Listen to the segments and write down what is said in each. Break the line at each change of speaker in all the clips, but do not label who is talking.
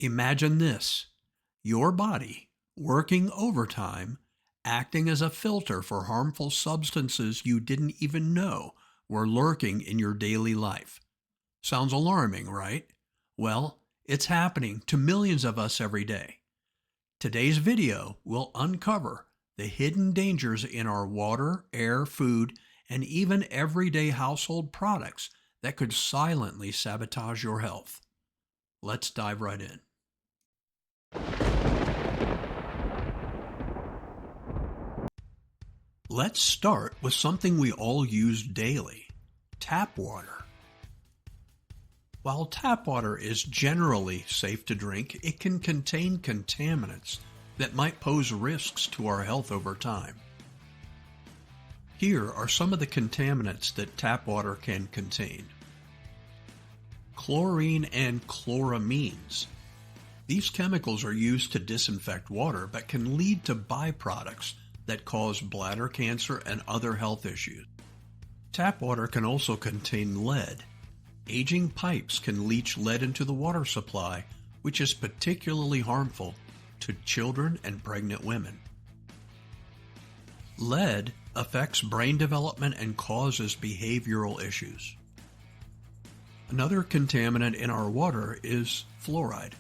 Imagine this: your body working overtime, acting as a filter for harmful substances you didn't even know were lurking in your daily life. Sounds alarming, right? Well, it's happening to millions of us every day. Today's video will uncover the hidden dangers in our water, air, food, and even everyday household products that could silently sabotage your health. Let's dive right in. Let's start with something we all use daily: tap water. While tap water is generally safe to drink, it can contain contaminants that might pose risks to our health over time. Here are some of the contaminants that tap water can contain. Chlorine and chloramines. These chemicals are used to disinfect water but can lead to byproducts that cause bladder cancer and other health issues. Tap water can also contain lead. Aging pipes can leach lead into the water supply, which is particularly harmful to children and pregnant women. Lead affects brain development and causes behavioral issues. Another contaminant in our water is fluoride.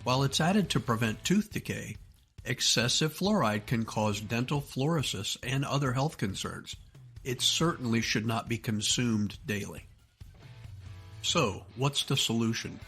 While it's added to prevent tooth decay, excessive fluoride can cause dental fluorosis and other health concerns. It certainly should not be consumed daily. So, what's the solution?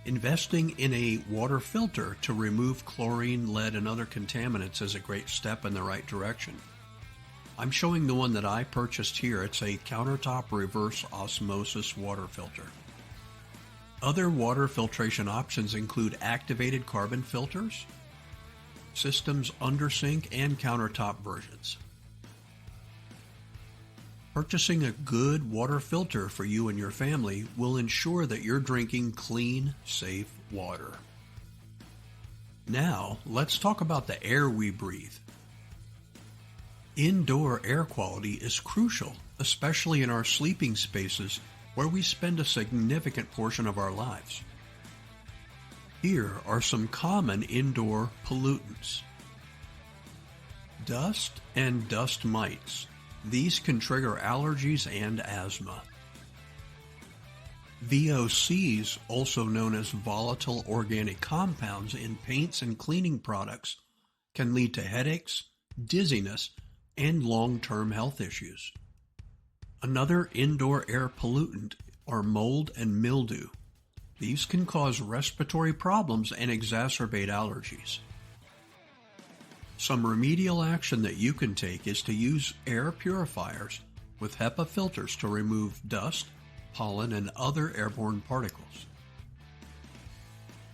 Investing in a water filter to remove chlorine, lead, and other contaminants is a great step in the right direction. I'm showing the one that I purchased here. It's a countertop reverse osmosis water filter. Other water filtration options include activated carbon filters, systems under sink, and countertop versions. Purchasing a good water filter for you and your family will ensure that you're drinking clean, safe water. Now, let's talk about the air we breathe. Indoor air quality is crucial, especially in our sleeping spaces where we spend a significant portion of our lives. Here are some common indoor pollutants. Dust and dust mites. These can trigger allergies and asthma. VOCs, also known as volatile organic compounds in paints and cleaning products, can lead to headaches, dizziness, and long-term health issues. Another indoor air pollutant are mold and mildew. These can cause respiratory problems and exacerbate allergies. Some remedial action that you can take is to use air purifiers with HEPA filters to remove dust, pollen, and other airborne particles.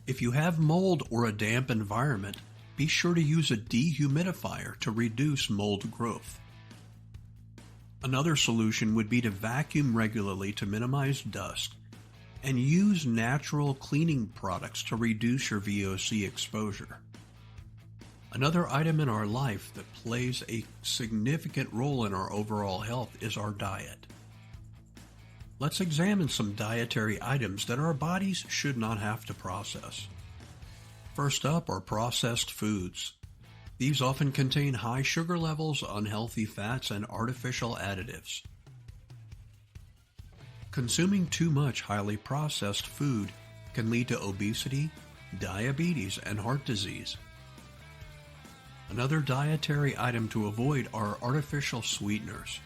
If you have mold or a damp environment, be sure to use a dehumidifier to reduce mold growth. Another solution would be to vacuum regularly to minimize dust and use natural cleaning products to reduce your VOC exposure. Another item in our life that plays a significant role in our overall health is our diet. Let's examine some dietary items that our bodies should not have to process. First up are processed foods. These often contain high sugar levels, unhealthy fats, and artificial additives. Consuming too much highly processed food can lead to obesity, diabetes, and heart disease. Another dietary item to avoid are artificial sweeteners.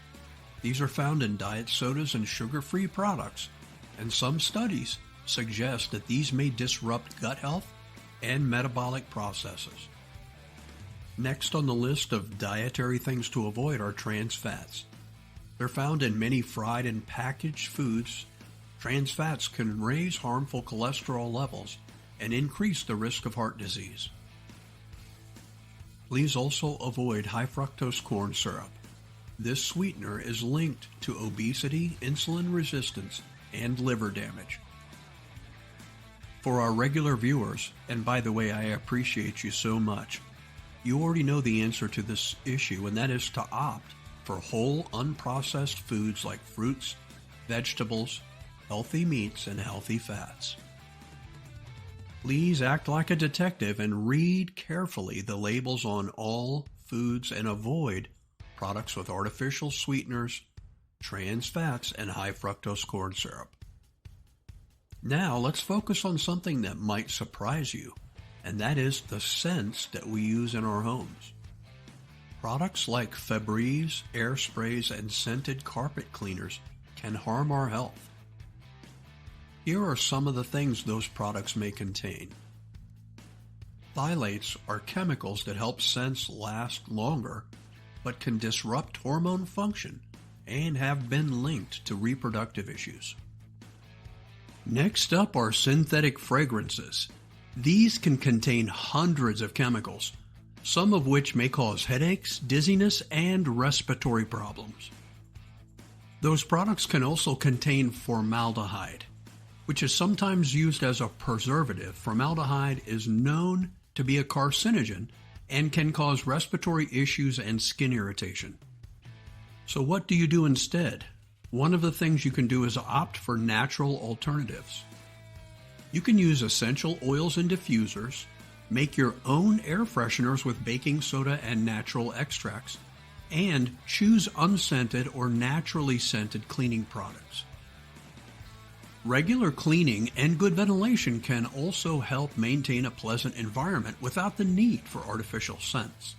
These are found in diet sodas and sugar-free products, and some studies suggest that these may disrupt gut health and metabolic processes. Next on the list of dietary things to avoid are trans fats. They're found in many fried and packaged foods. Trans fats can raise harmful cholesterol levels and increase the risk of heart disease. Please also avoid high fructose corn syrup. This sweetener is linked to obesity, insulin resistance, and liver damage. For our regular viewers, and by the way, I appreciate you so much, you already know the answer to this issue, and that is to opt for whole, unprocessed foods like fruits, vegetables, healthy meats, and healthy fats. Please act like a detective and read carefully the labels on all foods and avoid products with artificial sweeteners, trans fats, and high fructose corn syrup. Now let's focus on something that might surprise you, and that is the scents that we use in our homes. Products like Febreze, air sprays, and scented carpet cleaners can harm our health. Here are some of the things those products may contain. Phthalates are chemicals that help scents last longer, but can disrupt hormone function and have been linked to reproductive issues. Next up are synthetic fragrances. These can contain hundreds of chemicals, some of which may cause headaches, dizziness, and respiratory problems. Those products can also contain formaldehyde, which is sometimes used as a preservative. Formaldehyde is known to be a carcinogen and can cause respiratory issues and skin irritation. So what do you do instead? One of the things you can do is opt for natural alternatives. You can use essential oils and diffusers, make your own air fresheners with baking soda and natural extracts, and choose unscented or naturally scented cleaning products. Regular cleaning and good ventilation can also help maintain a pleasant environment without the need for artificial scents.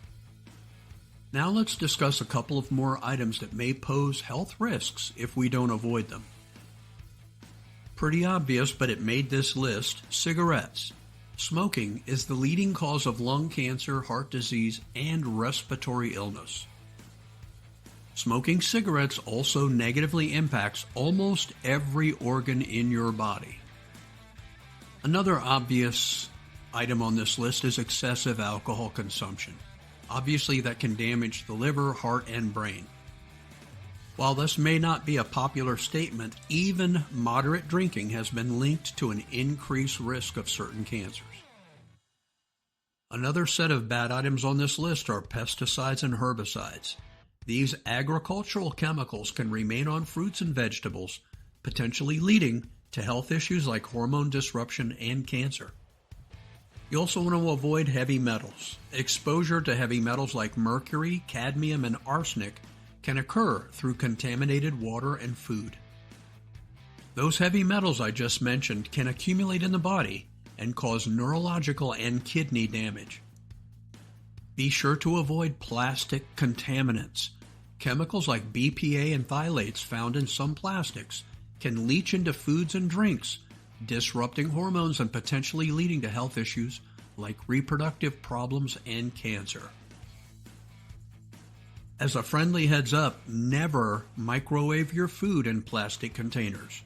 Now let's discuss a couple of more items that may pose health risks if we don't avoid them. Pretty obvious, but it made this list: cigarettes. Smoking is the leading cause of lung cancer, heart disease, and respiratory illness. Smoking cigarettes also negatively impacts almost every organ in your body. Another obvious item on this list is excessive alcohol consumption. Obviously, that can damage the liver, heart, and brain. While this may not be a popular statement, even moderate drinking has been linked to an increased risk of certain cancers. Another set of bad items on this list are pesticides and herbicides. These agricultural chemicals can remain on fruits and vegetables, potentially leading to health issues like hormone disruption and cancer. You also want to avoid heavy metals. Exposure to heavy metals like mercury, cadmium, and arsenic can occur through contaminated water and food. Those heavy metals I just mentioned can accumulate in the body and cause neurological and kidney damage. Be sure to avoid plastic contaminants. Chemicals like BPA and phthalates found in some plastics can leach into foods and drinks, disrupting hormones and potentially leading to health issues like reproductive problems and cancer. As a friendly heads up, never microwave your food in plastic containers.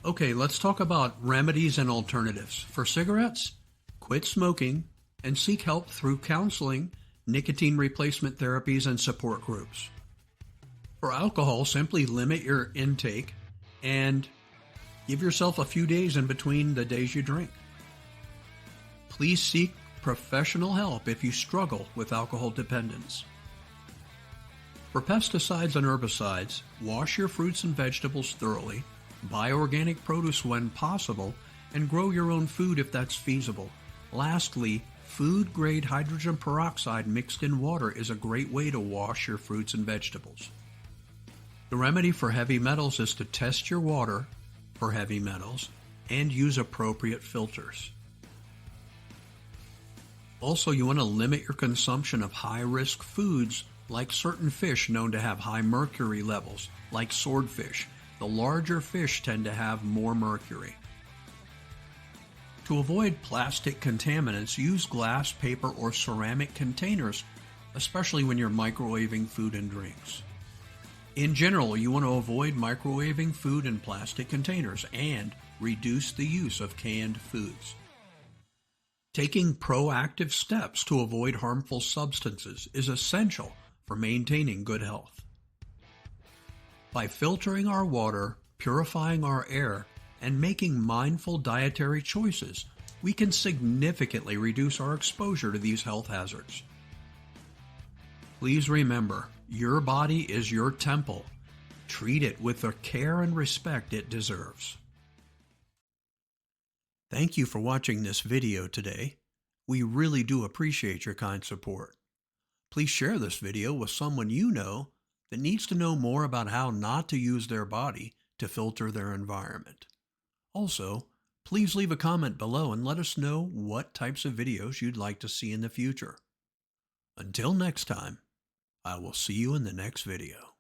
Okay, let's talk about remedies and alternatives. For cigarettes, quit smoking and seek help through counseling, nicotine replacement therapies, and support groups. For alcohol, simply limit your intake and give yourself a few days in between the days you drink. Please seek professional help if you struggle with alcohol dependence. For pesticides and herbicides, wash your fruits and vegetables thoroughly, buy organic produce when possible, and grow your own food if that's feasible. Lastly, food-grade hydrogen peroxide mixed in water is a great way to wash your fruits and vegetables. The remedy for heavy metals is to test your water for heavy metals and use appropriate filters. Also, you want to limit your consumption of high-risk foods like certain fish known to have high mercury levels, like swordfish. The larger fish tend to have more mercury. To avoid plastic contaminants, use glass, paper, or ceramic containers, especially when you're microwaving food and drinks. In general, you want to avoid microwaving food in plastic containers and reduce the use of canned foods. Taking proactive steps to avoid harmful substances is essential for maintaining good health. By filtering our water, purifying our air, and making mindful dietary choices, we can significantly reduce our exposure to these health hazards. Please remember, your body is your temple. Treat it with the care and respect it deserves. Thank you for watching this video today. We really do appreciate your kind support. Please share this video with someone you know that needs to know more about how not to use their body to filter their environment. Also, please leave a comment below and let us know what types of videos you'd like to see in the future. Until next time, I will see you in the next video.